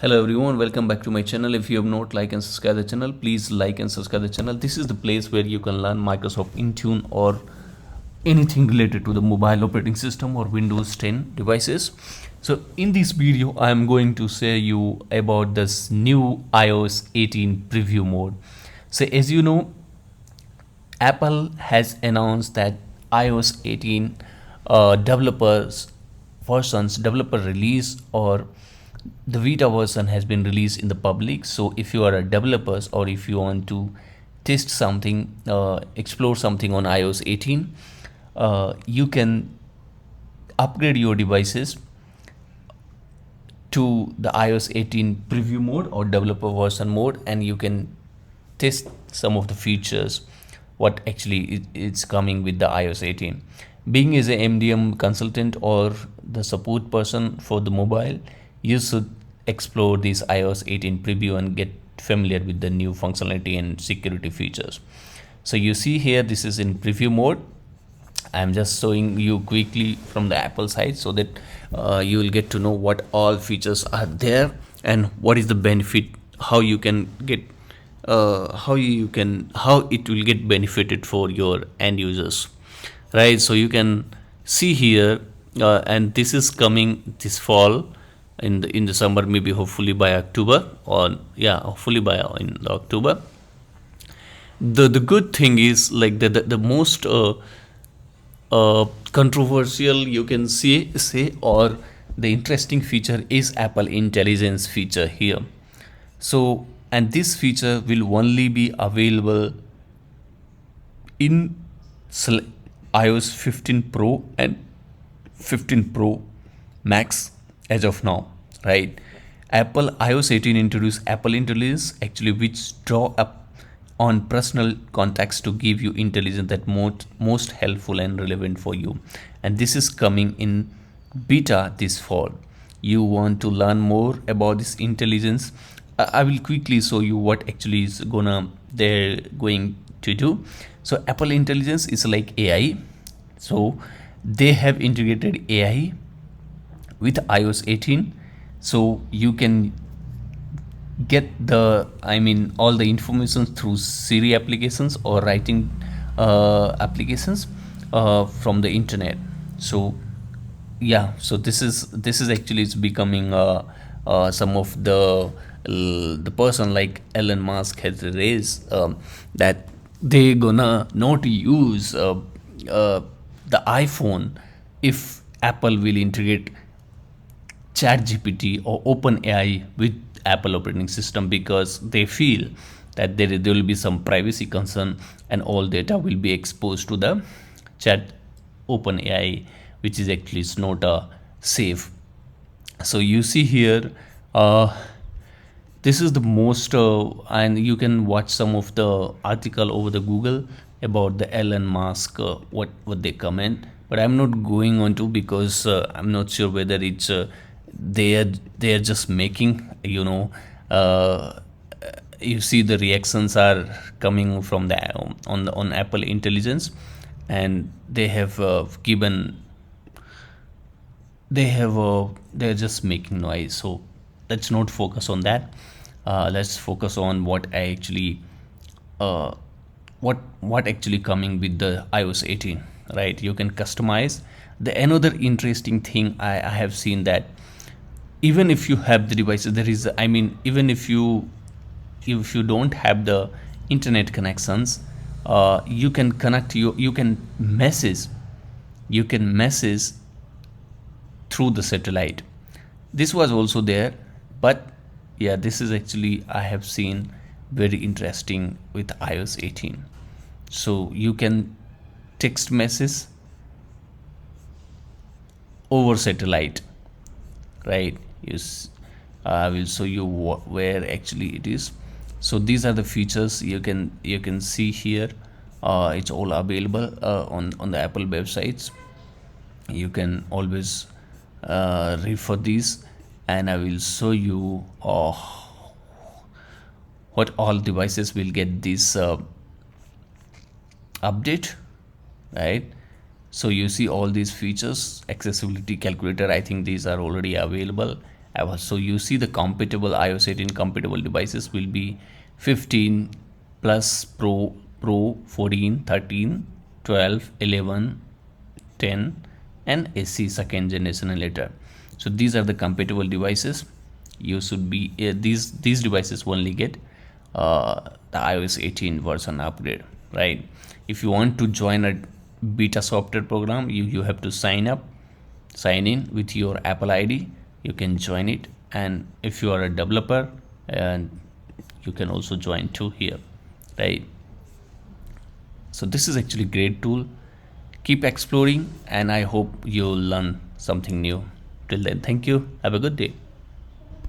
Hello everyone, welcome back to my channel. If you have not liked and subscribed the channel, please like and subscribe the channel. This is the place where you can learn Microsoft Intune or anything related to the mobile operating system or Windows 10 devices. So in this video, I am going to say you about this new iOS 18 preview mode. So as you know, Apple has announced that iOS 18 developer release or the beta version has been released in the public. So if you are a developer or if you want to test something, explore something on iOS 18, you can upgrade your devices to the iOS 18 preview mode or developer version mode, and you can test some of the features what actually is coming with the iOS 18. Being as a MDM consultant or the support person for the mobile, you should explore this iOS 18 preview and get familiar with the new functionality and security features. So you see here, this is in preview mode. I'm just showing you quickly from the Apple side so that you will get to know what all features are there and what is the benefit, how you can get how it will get benefited for your end users, right? So you can see here, and this is coming this fall in the summer, maybe hopefully by October, or yeah, hopefully by in October. The good thing is, like, the most controversial, you can say, or the interesting feature is Apple Intelligence feature here. So, and this feature will only be available in iOS 15 Pro and 15 Pro Max as of now, right? Apple iOS 18 introduced Apple Intelligence, actually, which draw up on personal contacts to give you intelligence that most helpful and relevant for you. And this is coming in beta this fall. You want to learn more about this intelligence? I will quickly show you what actually is they're going to do. So Apple Intelligence is like AI. So they have integrated AI with iOS 18, so you can get all the information through Siri applications or writing applications from the internet. So yeah, so this is actually, it's becoming some of the person like Elon Musk has raised, that they gonna not use the iPhone if Apple will integrate ChatGPT or OpenAI with Apple operating system, because they feel that there will be some privacy concern and all data will be exposed to the chat OpenAI, which is actually is not safe. So you see here, this is the most and you can watch some of the article over the Google about the Elon Musk, what they comment, but I'm not going on to, because I'm not sure whether it's they are just making, you see the reactions are coming from the on Apple Intelligence, and they have given they're just making noise. So let's not focus on that. Let's focus on what I actually what actually coming with the iOS 18, right? You can customize. The another interesting thing I have seen, that even if you have the devices, there is, even if you don't have the internet connections, you can connect, you can message through the satellite. This was also there, but yeah, this is actually, I have seen, very interesting with iOS 18. So you can text message over satellite, right? Yes, I will show you where actually it is. So these are the features you can see here. It's all available on the Apple websites. You can always read for these, and I will show you what all devices will get this update, right? So you see all these features. Accessibility calculator, I think these are already available. So you see the compatible iOS 18 compatible devices will be 15 plus Pro 14, 13, 12, 11, 10 and SE second generation and later. So these are the compatible devices. You should be these devices only get the iOS 18 version upgrade, right? If you want to join a beta software program, you have to sign in with your Apple ID. You can join it, and if you are a developer, and you can also join too here, right? So this is actually great tool. Keep exploring, and I hope you'll learn something new. Till then, thank you. Have a good day.